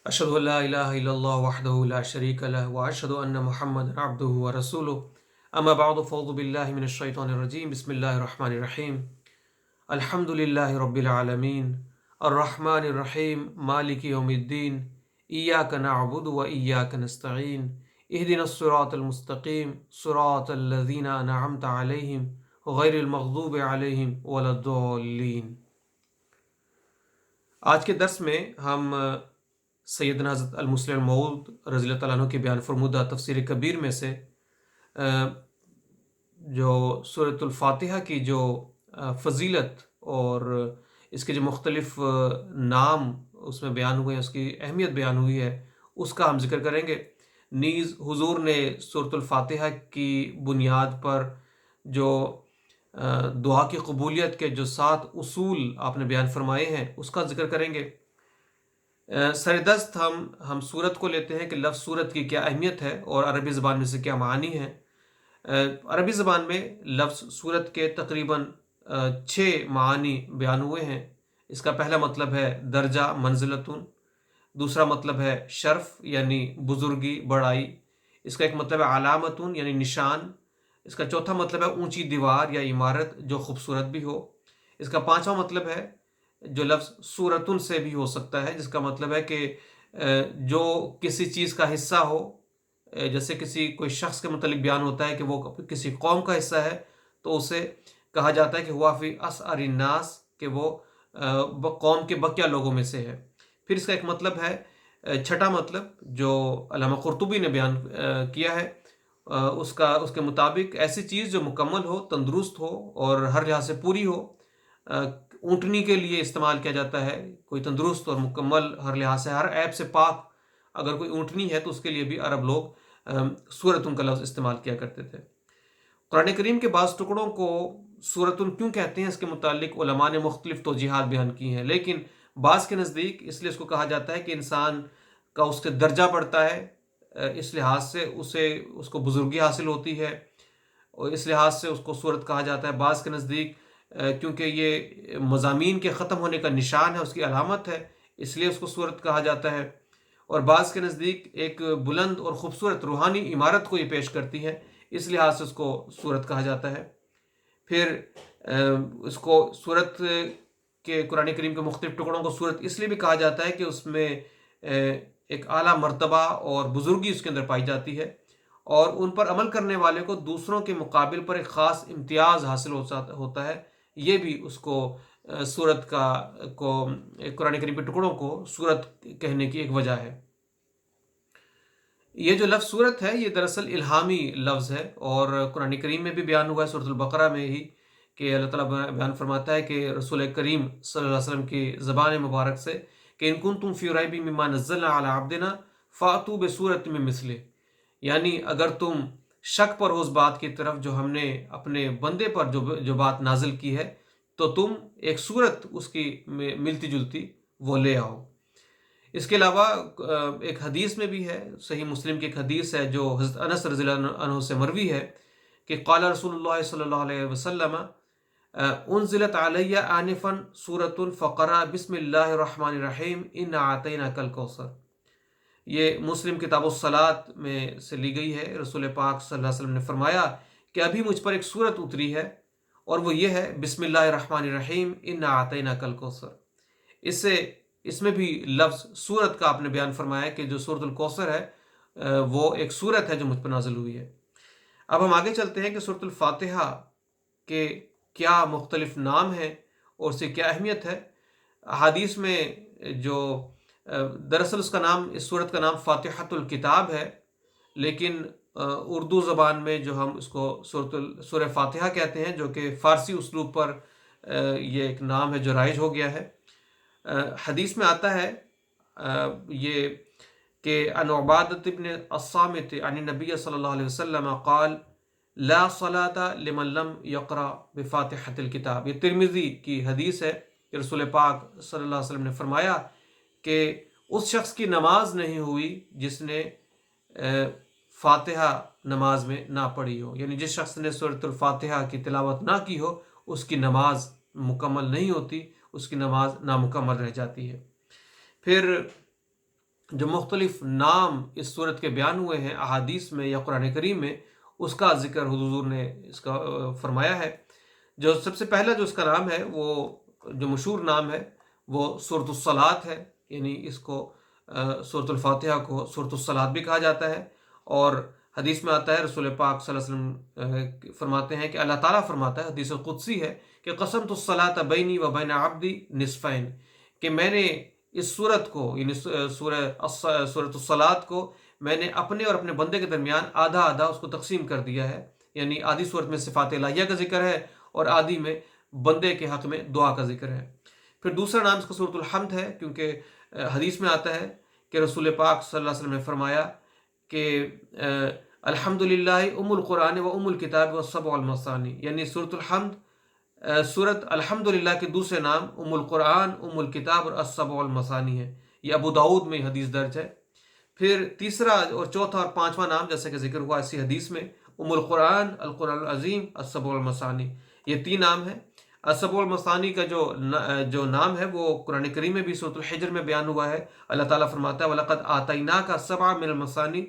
اشهد ان لا الہ الا اللہ وحدہ لا شریک لہ واشهد ان محمد عبدہ ورسولہ اما بعد فاعوذ باللہ من الشیطان الرجیم بسم اللہ الرحمن الرحیم الحمد للہ رب العالمین الرحمن الرحیم مالک یوم الدین ایاک نعبد و ایاک نستعین اہدنا الصراط المستقیم صراط الذین انعمت علیہم غیر المغضوب علیہم ولا الضالین۔ آج کے درس میں ہم سیدنا حضرت المسلم الموعود رضی اللہ تعالیٰ عنہ کے بیان فرمودہ تفسیر کبیر میں سے جو سورۃ الفاتحہ کی جو فضیلت اور اس کے جو مختلف نام اس میں بیان ہوئے ہیں، اس کی اہمیت بیان ہوئی ہے، اس کا ہم ذکر کریں گے۔ نیز حضور نے سورۃ الفاتحہ کی بنیاد پر جو دعا کی قبولیت کے جو 7 اصول آپ نے بیان فرمائے ہیں اس کا ذکر کریں گے۔ سردست ہم سورت کو لیتے ہیں کہ لفظ سورت کی کیا اہمیت ہے اور عربی زبان میں سے کیا معانی ہیں۔ عربی زبان میں لفظ سورت کے تقریباً 6 معانی بیان ہوئے ہیں۔ اس کا پہلا مطلب ہے درجہ منزلتن، دوسرا مطلب ہے شرف یعنی بزرگی بڑائی، اس کا ایک مطلب ہے علامتن یعنی نشان، اس کا چوتھا مطلب ہے اونچی دیوار یا عمارت جو خوبصورت بھی ہو، اس کا پانچواں مطلب ہے جو لفظ سورتن سے بھی ہو سکتا ہے، جس کا مطلب ہے کہ جو کسی چیز کا حصہ ہو، جیسے کوئی شخص کے متعلق بیان ہوتا ہے کہ وہ کسی قوم کا حصہ ہے تو اسے کہا جاتا ہے کہ ہوا فی اسعر الناس، کہ وہ قوم کے بقیہ لوگوں میں سے ہے۔ پھر اس کا ایک مطلب ہے چھٹا مطلب جو علامہ قرطبی نے بیان کیا ہے، اس کے مطابق ایسی چیز جو مکمل ہو، تندرست ہو اور ہر لحاظ سے پوری ہو۔ اونٹنی کے لیے استعمال کیا جاتا ہے، کوئی تندرست اور مکمل ہر لحاظ سے ہر عیب سے پاک اگر کوئی اونٹنی ہے تو اس کے لیے بھی عرب لوگ سورتن کا لفظ استعمال کیا کرتے تھے۔ قرآن کریم کے بعض ٹکڑوں کو سورتن کیوں کہتے ہیں، اس کے متعلق علماء نے مختلف توجیحات بیان کی ہیں، لیکن بعض کے نزدیک اس لیے اس کو کہا جاتا ہے کہ انسان کا اس کے درجہ بڑھتا ہے، اس لحاظ سے اس کو بزرگی حاصل ہوتی ہے، اور اس لحاظ سے اس کو سورت کہا جاتا ہے۔ بعض کے نزدیک کیونکہ یہ مضامین کے ختم ہونے کا نشان ہے، اس کی علامت ہے، اس لیے اس کو سورت کہا جاتا ہے، اور بعض کے نزدیک ایک بلند اور خوبصورت روحانی عمارت کو یہ پیش کرتی ہے، اس لحاظ سے اس کو سورت کہا جاتا ہے۔ پھر اس کو سورت کے قرآن کریم کے مختلف ٹکڑوں کو سورت اس لیے بھی کہا جاتا ہے کہ اس میں ایک اعلیٰ مرتبہ اور بزرگی اس کے اندر پائی جاتی ہے، اور ان پر عمل کرنے والے کو دوسروں کے مقابل پر ایک خاص امتیاز حاصل ہوتا ہے۔ یہ بھی اس کو سورت کو قرآن کریم کے ٹکڑوں کو سورت کہنے کی ایک وجہ ہے۔ یہ جو لفظ سورت ہے یہ دراصل الہامی لفظ ہے، اور قرآن کریم میں بھی بیان ہوا ہے سورۃ البقرہ میں ہی، کہ اللہ تعالیٰ بیان فرماتا ہے کہ رسول کریم صلی اللہ علیہ وسلم کی زبان مبارک سے کہ ان کنتم فی ریب مما نزلنا علی عبدنا فأتوا بسورۃ من مثلہ، یعنی اگر تم شک پر ہو اس بات کی طرف جو ہم نے اپنے بندے پر جو بات نازل کی ہے، تو تم ایک صورت اس کی ملتی جلتی وہ لے آؤ۔ اس کے علاوہ ایک حدیث میں بھی ہے، صحیح مسلم کی ایک حدیث ہے جو حضرت انس رضی اللہ عنہ سے مروی ہے کہ قال رسول اللہ صلی اللہ علیہ وسلم انزلت علی آنفا سورۃ فقرأ بسم اللہ الرحمن الرحیم انا اعطیناک الکوثر۔ یہ مسلم کتاب الصلاۃ میں سے لی گئی ہے۔ رسول پاک صلی اللہ علیہ وسلم نے فرمایا کہ ابھی مجھ پر ایک سورت اتری ہے، اور وہ یہ ہے بسم اللہ الرحمن الرحیم انا اعطیناک الکوثر۔ اس میں بھی لفظ سورت کا آپ نے بیان فرمایا کہ جو سورۃ الکوثر ہے وہ ایک سورت ہے جو مجھ پر نازل ہوئی ہے۔ اب ہم آگے چلتے ہیں کہ سورۃ الفاتحہ کے کیا مختلف نام ہیں اور اس سے کیا اہمیت ہے۔ احادیث میں جو دراصل اس سورت کا نام فاتحۃ الکتاب ہے، لیکن اردو زبان میں جو ہم اس کو سورہ فاتحہ کہتے ہیں، جو کہ فارسی اسلوب پر یہ ایک نام ہے جو رائج ہو گیا ہے۔ حدیث میں آتا ہے یہ کہ عن عبادۃ بن الصامت عن النبی صلی اللہ علیہ وسلم قال لا صلاة لمن لم يقرأ بفاتحۃ الکتاب۔ یہ ترمذی کی حدیث ہے کہ رسول پاک صلی اللہ علیہ وسلم نے فرمایا کہ اس شخص کی نماز نہیں ہوئی جس نے فاتحہ نماز میں نہ پڑھی ہو، یعنی جس شخص نے سورۃ الفاتحہ کی تلاوت نہ کی ہو اس کی نماز مکمل نہیں ہوتی، اس کی نماز نامکمل رہ جاتی ہے۔ پھر جو مختلف نام اس صورت کے بیان ہوئے ہیں احادیث میں یا قرآن کریم میں، اس کا ذکر حضور نے اس کا فرمایا ہے۔ جو سب سے پہلا جو اس کا نام ہے، وہ جو مشہور نام ہے وہ سورۃ الصلاۃ ہے، یعنی اس کو سورۃ الفاتحہ کو سورۃ الصلاۃ بھی کہا جاتا ہے۔ اور حدیث میں آتا ہے، رسول پاک صلی اللہ علیہ وسلم فرماتے ہیں کہ اللہ تعالیٰ فرماتا ہے، حدیث قدسی ہے کہ قسمت الصلاۃ بینی و بین عبدی نصفین، کہ میں نے اس صورت کو یعنی سورۃ الصلاۃ کو میں نے اپنے اور اپنے بندے کے درمیان آدھا آدھا اس کو تقسیم کر دیا ہے، یعنی آدھی صورت میں صفات الہیہ کا ذکر ہے اور آدھی میں بندے کے حق میں دعا کا ذکر ہے۔ پھر دوسرا نام اس کا سورۃ الحمد ہے، کیونکہ حدیث میں آتا ہے کہ رسول پاک صلی اللہ علیہ وسلم نے فرمایا کہ الحمد للہ ام القرآن و ام الکتاب و سبع المثانی، یعنی سورۃ الحمد سورت الحمد للہ کے دوسرے نام ام القرآن، ام الکتاب اور السبع المثانی ہے۔ یہ ابو داؤد میں حدیث درج ہے۔ پھر تیسرا اور چوتھا اور پانچواں نام جیسے کہ ذکر ہوا اسی حدیث میں، ام القرآن، القرآن العظیم، السبع المثانی، یہ تین نام ہیں۔ السبع المثانی کا جو نام ہے وہ قرآن کریم میں بھی سورۃ الحجر میں بیان ہوا ہے۔ اللہ تعالیٰ فرماتا ہے وَلَقَدْ آتَيْنَاكَ سَبْعًا مِنَ الْمَثَانِي،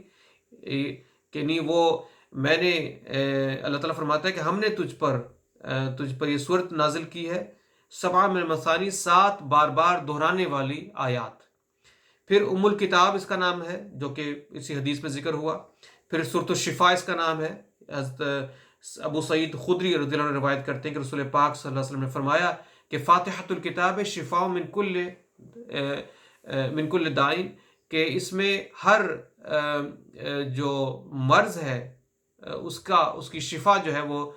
کہ نہیں وہ میں نے اللہ تعالیٰ فرماتا ہے کہ ہم نے تجھ پر یہ صورت نازل کی ہے، سبع من المثانی، 7 بار بار دہرانے والی آیات۔ پھر ام الکتاب اس کا نام ہے، جو کہ اسی حدیث میں ذکر ہوا۔ پھر سورۃ الشفا اس کا نام ہے۔ حضرت ابو سعید خدری رضی اللہ عنہ روایت کرتے ہیں کہ رسول پاک صلی اللہ علیہ وسلم نے فرمایا کہ فاتحۃ الکتاب شفاء من کل داء، کہ اس میں ہر جو مرض ہے اس کی شفا جو ہے وہ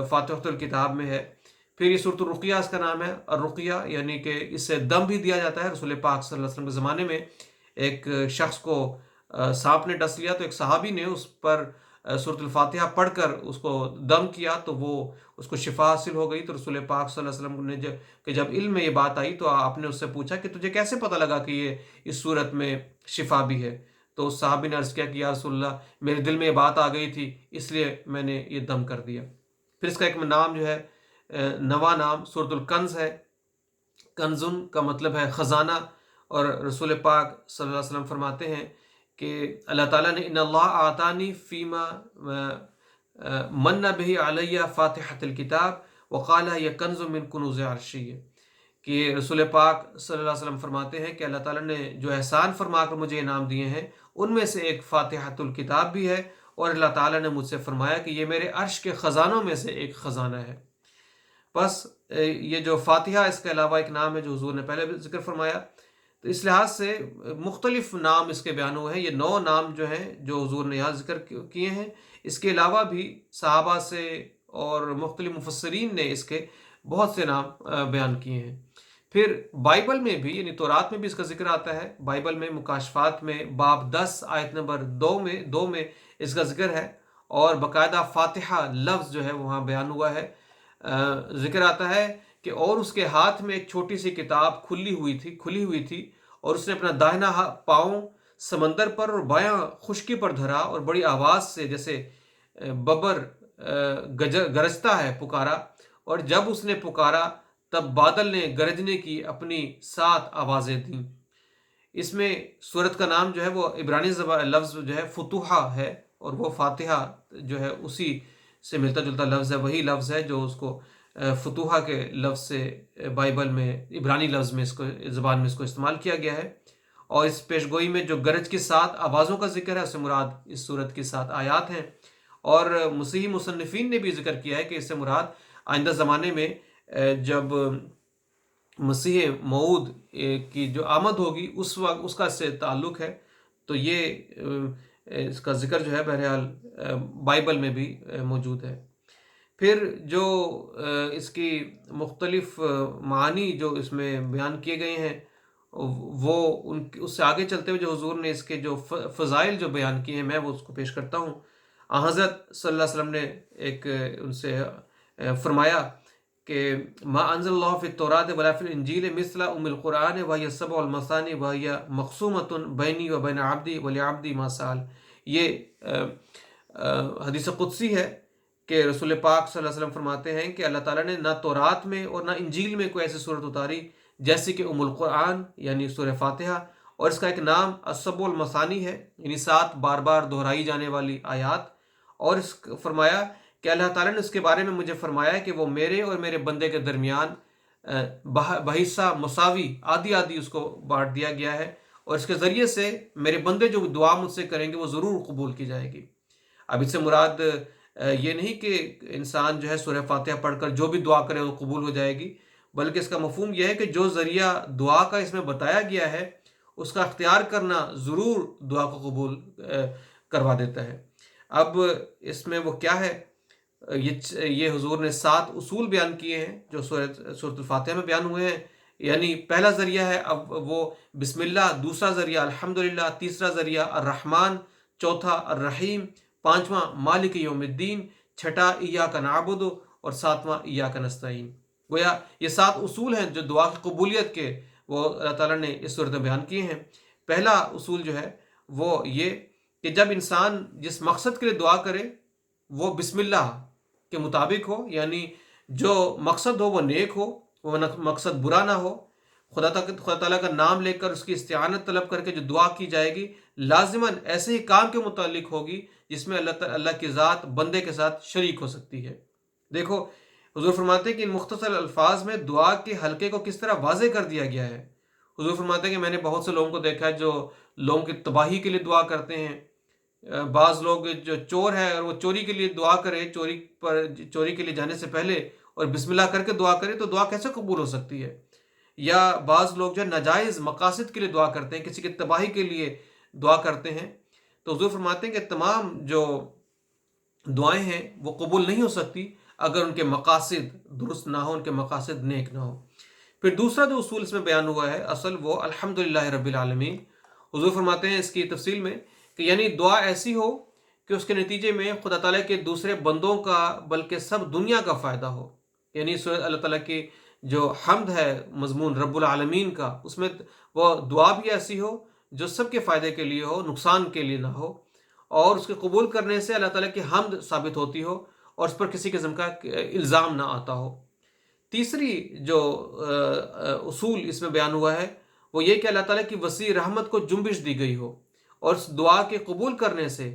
فاتحۃ الکتاب میں ہے۔ پھر یہ سورۃ الرقیہ اس کا نام ہے، الرقیہ یعنی کہ اس سے دم بھی دیا جاتا ہے۔ رسول پاک صلی اللہ علیہ وسلم کے زمانے میں ایک شخص کو سانپ نے ڈس لیا، تو ایک صحابی نے اس پر سورۃ الفاتحہ پڑھ کر اس کو دم کیا تو وہ اس کو شفا حاصل ہو گئی۔ تو رسول پاک صلی اللہ علیہ وسلم نے جب علم میں یہ بات آئی تو آپ نے اس سے پوچھا کہ تجھے کیسے پتہ لگا کہ یہ اس صورت میں شفا بھی ہے؟ تو اس صحابی نے عرض کیا کہ یا رسول اللہ، میرے دل میں یہ بات آ گئی تھی، اس لیے میں نے یہ دم کر دیا۔ پھر اس کا ایک نام جو ہے نواں نام سورۃ الکنز ہے۔ کنزن کا مطلب ہے خزانہ، اور رسول پاک صلی اللہ علیہ وسلم فرماتے ہیں کہ اللہ تعالیٰ نے ان اللہ آتانی فیما من بہ علیہ فاتحۃ الکتاب وقال یہ کنز من کنوز عرشی، کہ رسول پاک صلی اللہ علیہ وسلم فرماتے ہیں کہ اللہ تعالیٰ نے جو احسان فرما کر مجھے انعام دیے ہیں ان میں سے ایک فاتحۃ الکتاب بھی ہے، اور اللہ تعالیٰ نے مجھ سے فرمایا کہ یہ میرے عرش کے خزانوں میں سے ایک خزانہ ہے۔ بس یہ جو فاتحہ اس کے علاوہ ایک نام ہے جو حضور نے پہلے بھی ذکر فرمایا، تو اس لحاظ سے مختلف نام اس کے بیان ہوئے ہیں۔ یہ 9 نام جو ہیں جو حضور نے یہاں ذکر کیے ہیں، اس کے علاوہ بھی صحابہ سے اور مختلف مفسرین نے اس کے بہت سے نام بیان کیے ہیں۔ پھر بائبل میں بھی یعنی تورات میں بھی اس کا ذکر آتا ہے۔ بائبل میں مکاشفات میں باب 10 آیت نمبر 2 میں اس کا ذکر ہے، اور باقاعدہ فاتحہ لفظ جو ہے وہاں بیان ہوا ہے۔ ذکر آتا ہے کہ اور اس کے ہاتھ میں ایک چھوٹی سی کتاب کھلی ہوئی تھی، اور اس نے اپنا داہنا پاؤں سمندر پر اور بایاں خشکی پر دھرا، اور بڑی آواز سے جیسے ببر گرجتا ہے پکارا، اور جب اس نے پکارا تب بادل نے گرجنے کی اپنی 7 آوازیں دیں۔ اس میں سورت کا نام جو ہے وہ عبرانی لفظ جو ہے فتوحہ ہے، اور وہ فاتحہ جو ہے اسی سے ملتا جلتا لفظ ہے، وہی لفظ ہے جو اس کو فتوحہ کے لفظ سے بائبل میں عبرانی لفظ میں زبان میں اس کو استعمال کیا گیا ہے۔ اور اس پیش گوئی میں جو گرج کی 7 آوازوں کا ذکر ہے اس سے مراد اس سورت کی 7 آیات ہیں۔ اور مسیحی مصنفین نے بھی ذکر کیا ہے کہ اس سے مراد آئندہ زمانے میں جب مسیح موعود کی جو آمد ہوگی اس وقت اس کا اس سے تعلق ہے۔ تو یہ اس کا ذکر جو ہے بہرحال بائبل میں بھی موجود ہے۔ پھر جو اس کی مختلف معانی جو اس میں بیان کیے گئے ہیں، وہ اس سے آگے چلتے ہوئے جو حضور نے اس کے جو فضائل جو بیان کیے ہیں میں وہ اس کو پیش کرتا ہوں۔ حضرت صلی اللہ علیہ وسلم نے ایک ان سے فرمایا کہ ما انزل اللہ فی التوراۃ ولا فی الانجیل مثل ام القرآن وہی السبع المثانی وہی مقسومۃ بینی و بین عبدی ولعبدی ما سأل۔ یہ حدیث قدسی ہے کہ رسول پاک صلی اللہ علیہ وسلم فرماتے ہیں کہ اللہ تعالیٰ نے نہ تورات میں اور نہ انجیل میں کوئی ایسی صورت اتاری جیسے کہ ام القرآن یعنی سورہ فاتحہ، اور اس کا ایک نام السبع المثانی ہے، یعنی 7 بار بار دہرائی جانے والی آیات۔ اور فرمایا کہ اللہ تعالیٰ نے اس کے بارے میں مجھے فرمایا ہے کہ وہ میرے اور میرے بندے کے درمیان بحصہ مساوی آدھی آدھی اس کو بانٹ دیا گیا ہے، اور اس کے ذریعے سے میرے بندے جو دعا مجھ سے کریں گے وہ ضرور قبول کی جائے گی۔ اب اس سے مراد یہ نہیں کہ انسان جو ہے سورہ فاتحہ پڑھ کر جو بھی دعا کرے وہ قبول ہو جائے گی، بلکہ اس کا مفہوم یہ ہے کہ جو ذریعہ دعا کا اس میں بتایا گیا ہے اس کا اختیار کرنا ضرور دعا کو قبول کروا دیتا ہے۔ اب اس میں وہ کیا ہے، یہ حضور نے 7 اصول بیان کیے ہیں جو سورۃ الفاتحہ میں بیان ہوئے ہیں۔ یعنی پہلا ذریعہ ہے اب وہ بسم اللہ، دوسرا ذریعہ الحمدللہ، تیسرا ذریعہ الرحمن، چوتھا الرحیم، پانچواں مالک یوم الدین، چھٹا ایاک نعبد اور ساتواں ایاک نستعین۔ گویا یہ 7 اصول ہیں جو دعا کی قبولیت کے وہ اللہ تعالیٰ نے اس صورت میں بیان کیے ہیں۔ پہلا اصول جو ہے وہ یہ کہ جب انسان جس مقصد کے لیے دعا کرے وہ بسم اللہ کے مطابق ہو، یعنی جو مقصد ہو وہ نیک ہو، وہ مقصد برا نہ ہو، خدا تعالیٰ کا نام لے کر اس کی استعانت طلب کر کے جو دعا کی جائے گی لازماً ایسے ہی کام کے متعلق ہوگی جس میں اللہ کی ذات بندے کے ساتھ شریک ہو سکتی ہے۔ دیکھو حضور فرماتے ہیں کہ ان مختصر الفاظ میں دعا کے حلقے کو کس طرح واضح کر دیا گیا ہے۔ حضور فرماتے ہیں کہ میں نے بہت سے لوگوں کو دیکھا ہے جو لوگوں کی تباہی کے لیے دعا کرتے ہیں۔ بعض لوگ جو چور ہے اور وہ چوری کے لیے دعا کرے، چوری کے لیے جانے سے پہلے اور بسم اللہ کر کے دعا کرے تو دعا کیسے قبول ہو سکتی ہے؟ یا بعض لوگ جو ناجائز مقاصد کے لیے دعا کرتے ہیں، کسی کی تباہی کے لیے دعا کرتے ہیں، تو حضور فرماتے ہیں کہ تمام جو دعائیں ہیں وہ قبول نہیں ہو سکتی اگر ان کے مقاصد درست نہ ہو، ان کے مقاصد نیک نہ ہو۔ پھر دوسرا جو اصول اس میں بیان ہوا ہے اصل وہ الحمدللہ رب العالمین۔ حضور فرماتے ہیں اس کی تفصیل میں کہ یعنی دعا ایسی ہو کہ اس کے نتیجے میں خدا تعالیٰ کے دوسرے بندوں کا بلکہ سب دنیا کا فائدہ ہو۔ یعنی اللہ تعالیٰ کی جو حمد ہے مضمون رب العالمین کا، اس میں وہ دعا بھی ایسی ہو جو سب کے فائدے کے لیے ہو، نقصان کے لیے نہ ہو، اور اس کے قبول کرنے سے اللہ تعالیٰ کی حمد ثابت ہوتی ہو اور اس پر کسی قسم کا الزام نہ آتا ہو۔ تیسری جو اصول اس میں بیان ہوا ہے وہ یہ کہ اللہ تعالیٰ کی وسیع رحمت کو جنبش دی گئی ہو اور اس دعا کے قبول کرنے سے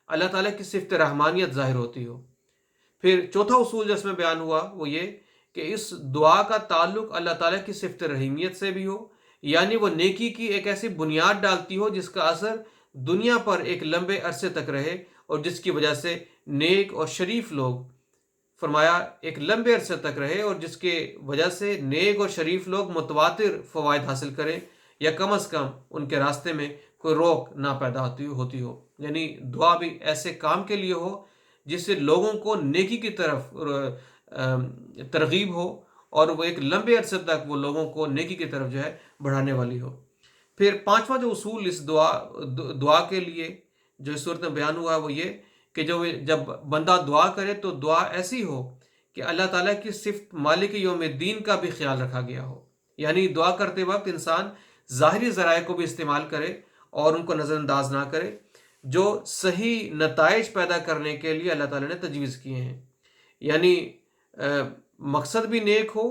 اللہ تعالیٰ کی صفت رحمانیت ظاہر ہوتی ہو۔ پھر چوتھا اصول جو اس میں بیان ہوا وہ یہ کہ اس دعا کا تعلق اللہ تعالیٰ کی صفت رحیمیت سے بھی ہو، یعنی وہ نیکی کی ایک ایسی بنیاد ڈالتی ہو جس کا اثر دنیا پر ایک لمبے عرصے تک رہے اور جس کی وجہ سے نیک اور شریف لوگ، فرمایا ایک لمبے عرصے تک رہے اور جس کے وجہ سے نیک اور شریف لوگ متواتر فوائد حاصل کریں یا کم از کم ان کے راستے میں کوئی روک نہ پیدا ہوتی ہو۔ یعنی دعا بھی ایسے کام کے لیے ہو جس سے لوگوں کو نیکی کی طرف ترغیب ہو اور وہ ایک لمبے عرصے تک وہ لوگوں کو نیکی کی طرف جو ہے بڑھانے والی ہو۔ پھر پانچواں جو اصول اس دعا کے لیے جو اس صورت میں بیان ہوا وہ یہ کہ جب بندہ دعا کرے تو دعا ایسی ہو کہ اللہ تعالیٰ کی صفت مالک یوم الدین کا بھی خیال رکھا گیا ہو۔ یعنی دعا کرتے وقت انسان ظاہری ذرائع کو بھی استعمال کرے اور ان کو نظر انداز نہ کرے جو صحیح نتائج پیدا کرنے کے لیے اللہ تعالیٰ نے تجویز کیے ہیں۔ یعنی مقصد بھی نیک ہو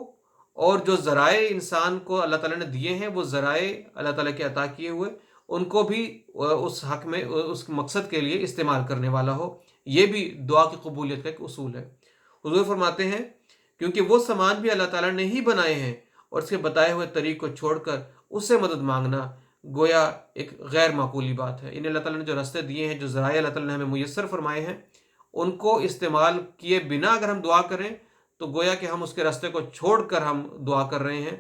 اور جو ذرائع انسان کو اللہ تعالیٰ نے دیے ہیں وہ ذرائع اللہ تعالیٰ کے عطا کیے ہوئے ان کو بھی اس حق میں اس مقصد کے لیے استعمال کرنے والا ہو۔ یہ بھی دعا کی قبولیت کا ایک اصول ہے۔ حضور فرماتے ہیں کیونکہ وہ سامان بھی اللہ تعالیٰ نے ہی بنائے ہیں اور اس کے بتائے ہوئے طریق کو چھوڑ کر اس سے مدد مانگنا گویا ایک غیر معقولی بات ہے۔ انہیں اللہ تعالیٰ نے جو راستے دیے ہیں، جو ذرائع اللہ تعالیٰ نے ہمیں میسر فرمائے ہیں، ان کو استعمال کیے بنا اگر ہم دعا کریں تو گویا کہ ہم اس کے راستے کو چھوڑ کر ہم دعا کر رہے ہیں۔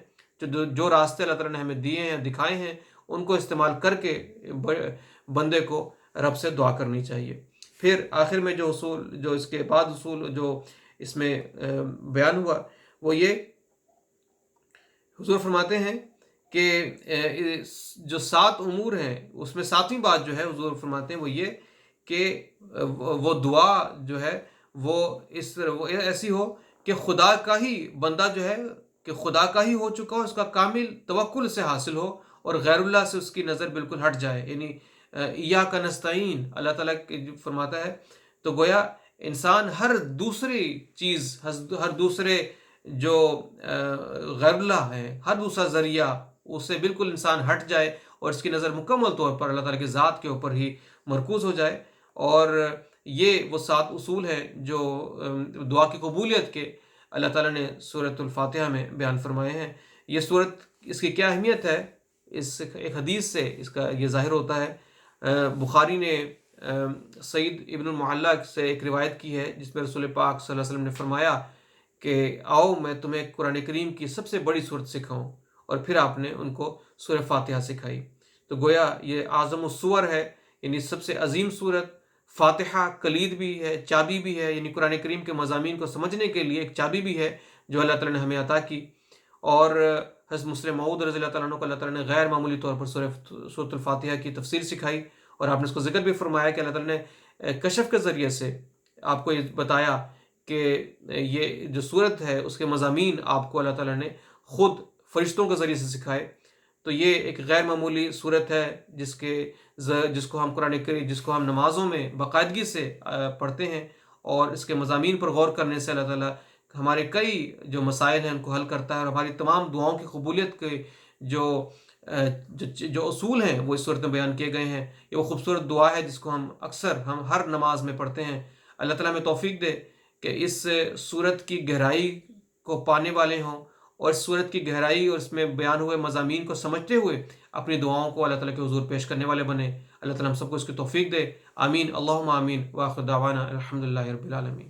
جو راستے اللہ تعالیٰ نے ہمیں دیے ہیں، دکھائے ہیں، ان کو استعمال کر کے بندے کو رب سے دعا کرنی چاہیے۔ پھر آخر میں جو اصول، جو اس کے بعد اصول جو اس میں بیان ہوا وہ یہ حضور فرماتے ہیں کہ جو 7 امور ہیں اس میں 7ویں بات جو ہے حضور فرماتے ہیں وہ یہ کہ وہ دعا جو ہے وہ ایسی ہو کہ خدا کا ہی بندہ جو ہے کہ خدا کا ہی ہو چکا ہو، اس کا کامل توکل سے حاصل ہو اور غیر اللہ سے اس کی نظر بالکل ہٹ جائے۔ یعنی ایاک نستعین اللہ تعالیٰ فرماتا ہے تو گویا انسان ہر دوسری چیز، ہر دوسرے جو غیر اللہ ہے، ہر دوسرا ذریعہ اس سے بالکل انسان ہٹ جائے اور اس کی نظر مکمل طور پر اللہ تعالیٰ کی ذات کے اوپر ہی مرکوز ہو جائے۔ اور یہ وہ 7 اصول ہیں جو دعا کی قبولیت کے اللہ تعالیٰ نے سورۃ الفاتحہ میں بیان فرمائے ہیں۔ یہ سورت، اس کی کیا اہمیت ہے، اس ایک حدیث سے اس کا یہ ظاہر ہوتا ہے۔ بخاری نے سعید ابن المعلیٰ سے ایک روایت کی ہے جس میں رسول پاک صلی اللہ علیہ وسلم نے فرمایا کہ آؤ میں تمہیں قرآن کریم کی سب سے بڑی صورت سکھاؤں، اور پھر آپ نے ان کو سورہ فاتحہ سکھائی۔ تو گویا یہ اعظم السور ہے، یعنی سب سے عظیم صورت۔ فاتحہ کلید بھی ہے، چابی بھی ہے، یعنی قرآن کریم کے مضامین کو سمجھنے کے لیے ایک چابی بھی ہے جو اللہ تعالیٰ نے ہمیں عطا کی۔ اور حضرت مسلم موعود رضی اللہ تعالیٰ عنہ کو اللہ تعالیٰ نے غیر معمولی طور پر سورۃ الفاتحہ کی تفسیر سکھائی، اور آپ نے اس کو ذکر بھی فرمایا کہ اللہ تعالیٰ نے کشف کے ذریعے سے آپ کو یہ بتایا کہ یہ جو صورت ہے اس کے مضامین آپ کو اللہ تعالیٰ نے خود فرشتوں کے ذریعے سے سکھائے۔ تو یہ ایک غیر معمولی صورت ہے جس کو ہم قرآن کریم، جس کو ہم نمازوں میں باقاعدگی سے پڑھتے ہیں، اور اس کے مضامین پر غور کرنے سے اللہ تعالیٰ ہمارے کئی جو مسائل ہیں ان کو حل کرتا ہے، اور ہماری تمام دعاؤں کی قبولیت کے جو اصول ہیں وہ اس صورت میں بیان کیے گئے ہیں۔ یہ وہ خوبصورت دعا ہے جس کو ہم ہر نماز میں پڑھتے ہیں۔ اللہ تعالیٰ ہمیں توفیق دے کہ اس صورت کی گہرائی کو پانے والے ہوں، اور اس صورت کی گہرائی اور اس میں بیان ہوئے مضامین کو سمجھتے ہوئے اپنی دعاؤں کو اللہ تعالیٰ کے حضور پیش کرنے والے بنے۔ اللہ تعالیٰ ہم سب کو اس کی توفیق دے، آمین، اللہم آمین، وآخر دعوانا الحمدللہ رب العالمین۔